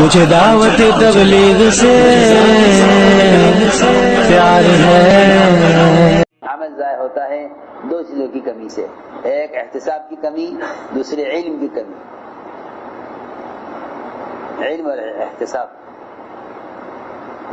مجھے دعوت تبلیغ سے پیار ہے۔ عمل ضائع ہوتا ہے دو چیزوں کی کمی سے، ایک احتساب کی کمی، دوسرے علم کی کمی۔ علم اور احتساب،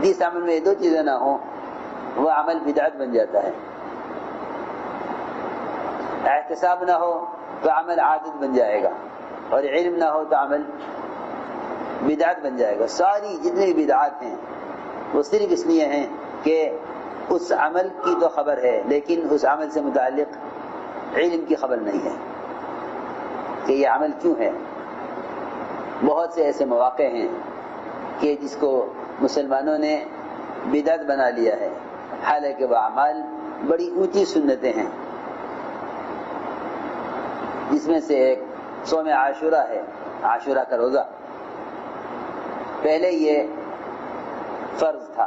جس عمل میں یہ دو چیزیں نہ ہوں وہ عمل بدعت بن جاتا ہے۔ احتساب نہ ہو تو عمل عادت بن جائے گا، اور علم نہ ہو تو عمل بدعت بن جائے گا۔ ساری جتنی بھی بدعات ہیں وہ صرف اس لیے ہیں کہ اس عمل کی تو خبر ہے لیکن اس عمل سے متعلق علم کی خبر نہیں ہے کہ یہ عمل کیوں ہے۔ بہت سے ایسے مواقع ہیں کہ جس کو مسلمانوں نے بدعت بنا لیا ہے، حالانکہ وہ اعمال بڑی اونچی سنتیں ہیں، جس میں سے ایک صوم عاشورہ ہے، عاشورہ کا روزہ۔ پہلے یہ فرض تھا،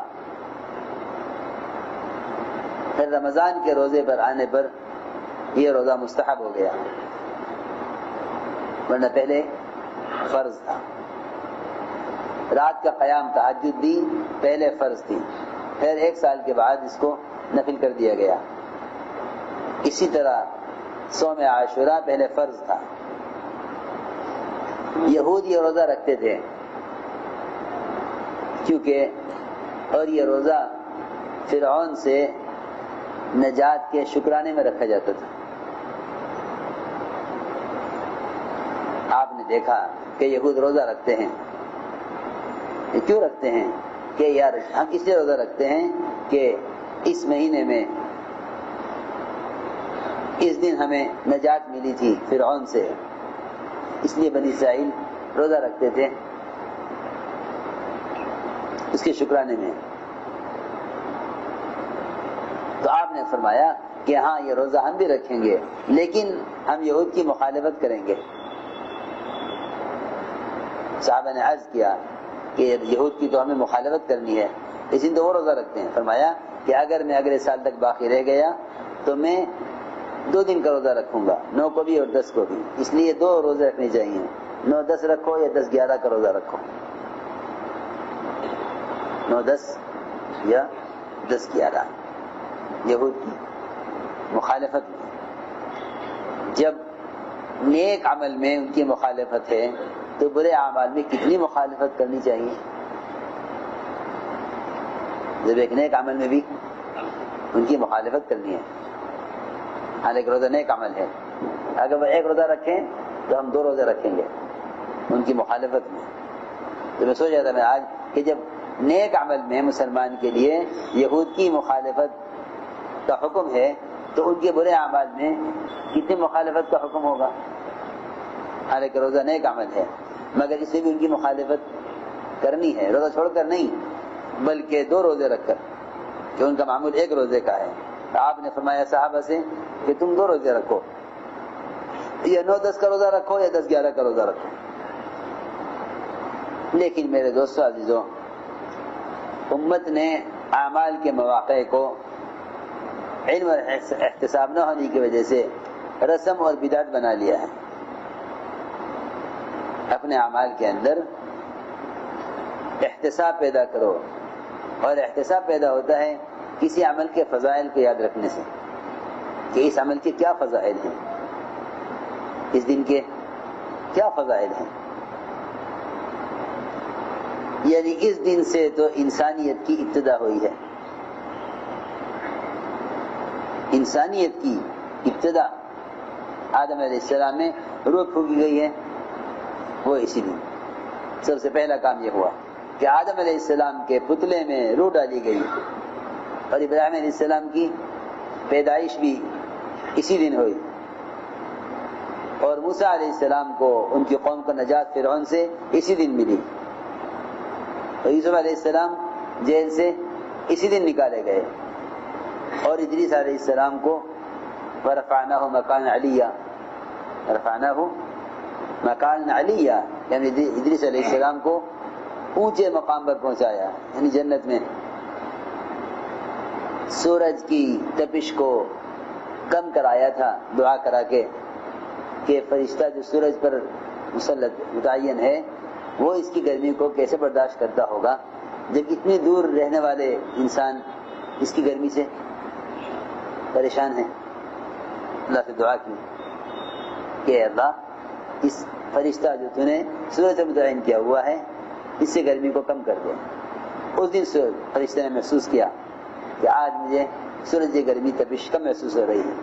پھر رمضان کے روزے پر آنے پر یہ روزہ مستحب ہو گیا، ورنہ پہلے فرض تھا۔ رات کا قیام تہجد بھی پہلے فرض تھی، پھر 1 سال کے بعد اس کو نفل کر دیا گیا۔ اسی طرح صوم عاشورہ پہلے فرض تھا۔ یہود یہ روزہ رکھتے تھے کیونکہ، اور یہ روزہ فرعون سے نجات کے شکرانے میں رکھا جاتا تھا۔ آپ نے دیکھا کہ یہود روزہ رکھتے ہیں، کیوں رکھتے ہیں؟ کہ یار ہم اس لیے روزہ رکھتے ہیں کہ اس مہینے میں اس دن ہمیں نجات ملی تھی فرعون سے، اس لیے بنی اسرائیل روزہ رکھتے تھے اس کے شکرانے میں۔ تو آپ نے فرمایا کہ ہاں یہ روزہ ہم بھی رکھیں گے لیکن ہم یہود کی مخالفت کریں گے۔ صحابہ نے عرض کیا کہ یہود کی تو ہمیں مخالفت کرنی ہے، اس دن تو وہ روزہ رکھتے ہیں۔ فرمایا کہ اگر میں اگلے سال تک باقی رہ گیا تو میں 2 دن کا روزہ رکھوں گا، 9 کو بھی اور 10 کو بھی، اس لیے 2 روزے رکھنے چاہیے، 9-10 رکھو یا 10-11 کا روزہ رکھو، 9-10 یا 10-11۔ یہود کی مخالفت میں، جب نیک عمل میں ان کی مخالفت ہے تو برے اعمال میں کتنی مخالفت کرنی چاہیے۔ جب ایک نیک عمل میں بھی ان کی مخالفت کرنی ہے، حالانکہ روزہ نیک عمل ہے، اگر وہ 1 روزہ رکھیں تو ہم 2 روزے رکھیں گے ان کی مخالفت میں۔ تو میں سوچ رہا تھا میں آج کہ جب نیک عمل میں مسلمان کے لیے یہود کی مخالفت کا حکم ہے تو ان کے برے اعمال میں کتنی مخالفت کا حکم ہوگا، حالانکہ روزہ نیک عمل ہے، مگر اس میں بھی ان کی مخالفت کرنی ہے، روزہ چھوڑ کر نہیں بلکہ 2 روزے رکھ کر، کہ ان کا معمول 1 روزے کا ہے۔ آپ نے فرمایا صحابہ سے کہ تم 2 روزے رکھو، یا 9-10 کا روزہ رکھو یا 10-11 کا روزہ رکھو۔ لیکن میرے دوستو عزیزوں، امت نے اعمال کے مواقع کو علم اور احتساب نہ ہونے کی وجہ سے رسم اور بدعت بنا لیا ہے۔ اپنے اعمال کے اندر احتساب پیدا کرو، اور احتساب پیدا ہوتا ہے کسی عمل کے فضائل کو یاد رکھنے سے، کہ اس عمل کے کیا فضائل ہیں، اس دن کے کیا فضائل ہیں۔ یعنی اس دن سے تو انسانیت کی ابتدا ہوئی ہے، انسانیت کی ابتدا آدم علیہ السلام میں روح پھونکی گئی ہے، وہ اسی دن سب سے پہلا کام یہ ہوا کہ آدم علیہ السلام کے پتلے میں روح ڈالی گئی، اور ابراہیم علیہ السلام کی پیدائش بھی اسی دن ہوئی، اور موسیٰ علیہ السلام کو ان کی قوم کو نجات فرعون سے اسی دن ملی، اور یوسف علیہ السلام جیل سے اسی دن نکالے گئے، اور ادریس علیہ السلام کو ورفعناہ مکان علیہ، رفعناہ مکان علیہ یعنی ادریس علیہ السلام کو اونچے مقام پر پہنچایا، یعنی جنت میں۔ سورج کی تپش کو کم کرایا تھا دعا کرا کے کہ فرشتہ جو سورج پر مسلط متعین ہے وہ اس کی گرمی کو کیسے برداشت کرتا ہوگا جب اتنی دور رہنے والے انسان اس کی گرمی سے پریشان ہیں۔ اللہ سے دعا کی کہ اللہ اس فرشتہ جو تو نے سورج سے متعین کیا ہوا ہے اس سے گرمی کو کم کر دے۔ اس دن فرشتے نے محسوس کیا کہ آج مجھے سورج کی گرمی تپش کم محسوس ہو رہی ہے۔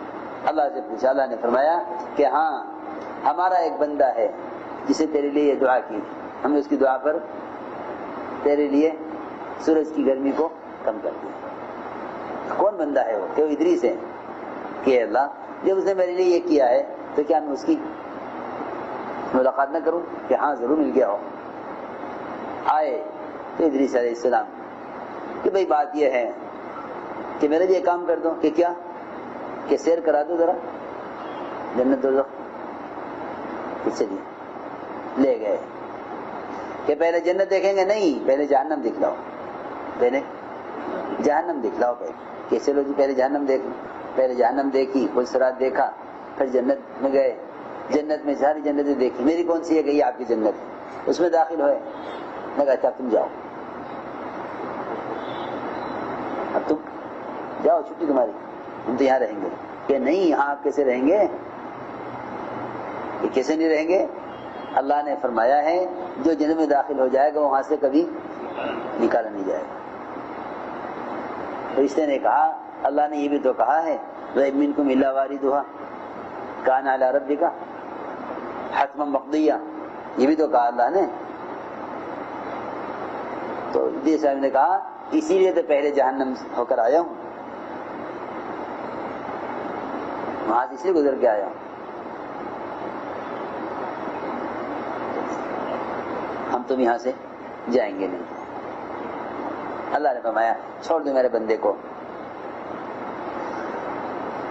اللہ سے پوچھا، اللہ نے فرمایا کہ ہاں ہمارا ایک بندہ ہے جسے تیرے لیے یہ دعا کی، ہم نے اس کی دعا پر تیرے لیے سورج کی گرمی کو کم کر دیا۔ کون بندہ ہے وہ؟ کہ وہ ادریس ہے کہ اللہ جب اس نے میرے لیے یہ کیا ہے تو کیا میں اس کی ملاقات نہ کروں؟ کہ ہاں ضرور مل گیا ہو۔ آئے تو ادریس علیہ السلام کہ بھئی بات یہ ہے کہ میرے لیے کام کر دو۔ کہ کیا؟ کہ سیر کرا دو ذرا جنت دوزخ۔ چلیے لے گئے کہ پہلے جنت دیکھیں گے؟ نہیں، پہلے جہنم دکھلاؤ، پہلے جہنم دکھلاؤ۔ کہ چلو جی پہلے جہنم دیکھ، پہلے جہنم دیکھی، پلسرات دیکھا، پھر جنت میں گئے، جنت میں ساری جنتیں دیکھی، میری کون سی ہے؟ کہ یہ آپ کی جنت ہے، اس میں داخل ہوئے۔ میں کہا اچھا تم جاؤ، اب تم جاؤ، چھٹی تمہاری، ہم تو یہاں رہیں گے۔ کہ نہیں، یہاں آپ کیسے رہیں گے؟ یہ کیسے نہیں رہیں گے؟ اللہ نے فرمایا ہے جو جنت میں داخل ہو جائے گا وہاں سے کبھی نکالا نہیں جائے گا۔ فرشتے نے کہا اللہ نے یہ بھی تو کہا ہے وَإِن مِّنكُمْ إِلَّا وَارِدُهَا كَانَ عَلَىٰ رَبِّكَ حَتْمًا مَقْضِيًّا، یہ بھی تو کہا اللہ نے۔ تو جی صاحب نے کہا اسی لیے تو پہلے جہنم ہو کر آیا ہوں، وہاں سے اس لیے گزر کے آیا ہوں۔ ہم تم یہاں سے جائیں گے نہیں۔ اللہ نے فرمایا چھوڑ دو میرے بندے کو۔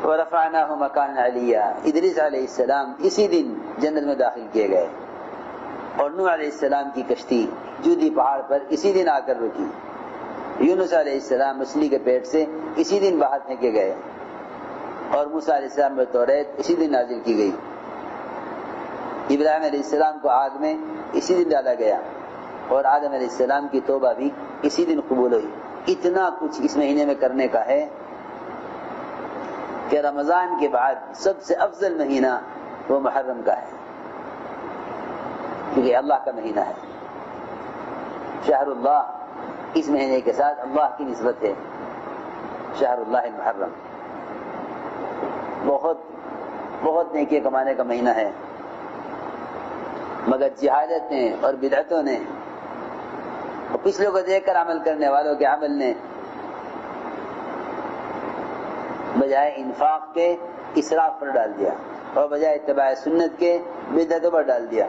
وَرَفَعْنَاهُ مَكَانًا عَلِيًّا، ادریس علیہ السلام اسی دن جنت میں داخل کیے گئے، اور نوح علیہ السلام کی کشتی جودی پہاڑ پر اسی دن آ کر رکی، یونس علیہ السلام مچھلی کے پیٹ سے اسی دن باہر پھینکے گئے، اور موسیٰ علیہ السلام پر توریت اسی دن نازل کی گئی، ابراہیم علیہ السلام کو آگ میں اسی دن ڈالا گیا، اور آدم علیہ السلام کی توبہ بھی اسی دن قبول ہوئی۔ اتنا کچھ اس مہینے میں کرنے کا ہے کہ رمضان کے بعد سب سے افضل مہینہ وہ محرم کا ہے، کیونکہ اللہ کا مہینہ ہے۔ شہر اللہ، اس مہینے کے ساتھ اللہ کی نسبت ہے، شہر اللہ المحرم۔ بہت بہت نیکی کمانے کا مہینہ ہے، مگر جہالت نے اور بدعتوں نے اور پچھلوں کو دیکھ کر عمل کرنے والوں کے عمل نے بجائے انفاق کے اسراف پر ڈال دیا، اور بجائے اتباع سنت کے بدعتوں پر ڈال دیا۔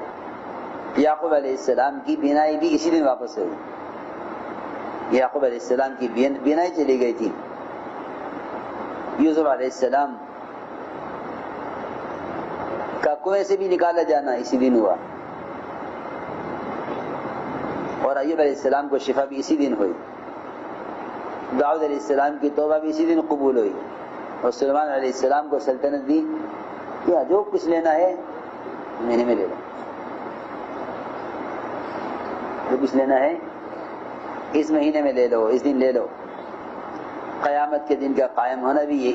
یعقوب علیہ السلام کی بینائی بھی اسی دن واپس ہوئی، یعقوب علیہ السلام کی بینائی چلی گئی تھی۔ یوسف علیہ السلام کا کنویں سے بھی نکالا جانا اسی دن ہوا، اور ایوب علیہ السلام کو شفا بھی اسی دن ہوئی، داؤد علیہ السلام کی توبہ بھی اسی دن قبول ہوئی، اور سلیمان علیہ السلام کو سلطنت دی کیا جو کچھ لینا ہے مہینے میں لے لو، جو کچھ لینا ہے اس مہینے میں لے لو، اس دن لے لو۔ قیامت کے دن کا قائم ہونا بھی یہ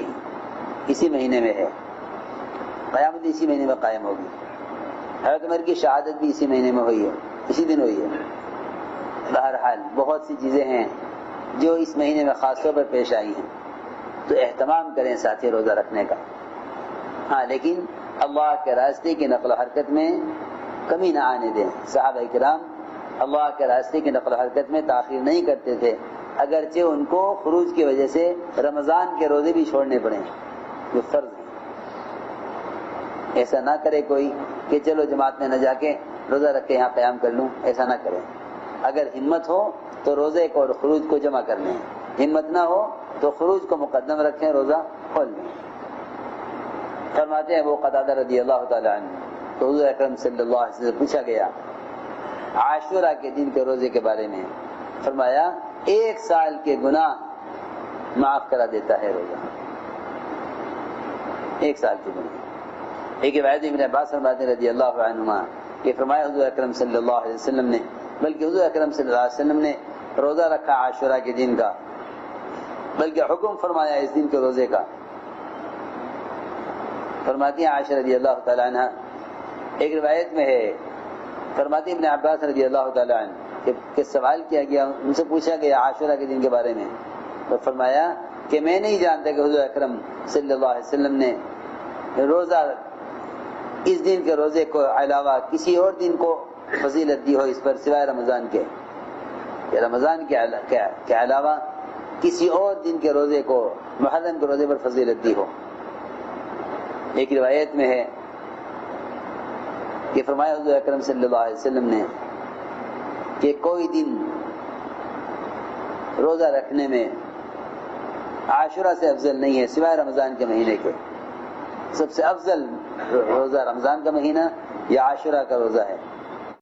اسی مہینے میں ہے، قیامت اسی مہینے میں قائم ہوگی۔ حضرت عمر کی شہادت بھی اسی مہینے میں ہوئی ہے، اسی دن ہوئی ہے۔ بہرحال بہت سی چیزیں ہیں جو اس مہینے میں خاص طور پر پیش آئی ہیں، تو اہتمام کریں ساتھی روزہ رکھنے کا۔ ہاں لیکن اللہ کے راستے کی نقل و حرکت میں کمی نہ آنے دیں۔ صحابہ کرام اللہ کے راستے کی نقل و حرکت میں تاخیر نہیں کرتے تھے، اگرچہ ان کو خروج کی وجہ سے رمضان کے روزے بھی چھوڑنے پڑے جو فرض ہیں۔ ایسا نہ کرے کوئی کہ چلو جماعت میں نہ جا کے روزہ رکھ کے یہاں قیام کر لوں، ایسا نہ کریں۔ اگر ہمت ہو تو روزے کو اور خروج کو جمع کر لیں، ہمت نہ ہو تو خروج کو مقدم رکھیں، روزہ کھول لیں۔ فرماتے ہیں وہ قتادہ رضی اللہ تعالی عنہ، تو حضور اکرم صلی اللہ علیہ وسلم سے پوچھا گیا عاشورہ کے دن کے روزے کے بارے میں، فرمایا 1 سال کے گناہ معاف کرا دیتا ہے روزہ، 1 سال کے گناہ۔ ایک روایت ابن عباس فرماتے ہیں رضی اللہ عنہما کہ فرمایا حضور اکرم صلی اللہ علیہ وسلم نے، بلکہ حضور اکرم صلی اللہ علیہ وسلم نے روزہ رکھا عاشورہ کے دن کا، بلکہ حکم فرمایا اس دن کے روزے کا۔ فرماتی ہیں عائشہ رضی اللہ تعالیٰ عنہ، ایک روایت میں ہے، فرماتی ابن عباس رضی اللہ تعالیٰ عنہ کہ سوال کیا گیا، ان سے پوچھا گیا عاشورہ کے دن کے بارے میں، تو فرمایا کہ میں نہیں جانتا کہ حضور اکرم صلی اللہ علیہ وسلم نے روزہ اس دن کے روزے کو علاوہ کسی اور دن کو فضیلت دی ہو اس پر سوائے رمضان کے، کہ رمضان کے علاوہ کسی اور دن کے روزے کو، محرم کے روزے پر فضیلت دی ہو۔ ایک روایت میں ہے کہ فرمایا حضور اکرم صلی اللہ علیہ وسلم نے کہ کوئی دن روزہ رکھنے میں عاشورہ سے افضل نہیں ہے سوائے رمضان کے مہینے کے، سب سے افضل روزہ رمضان کا مہینہ یا عاشورہ کا روزہ ہے۔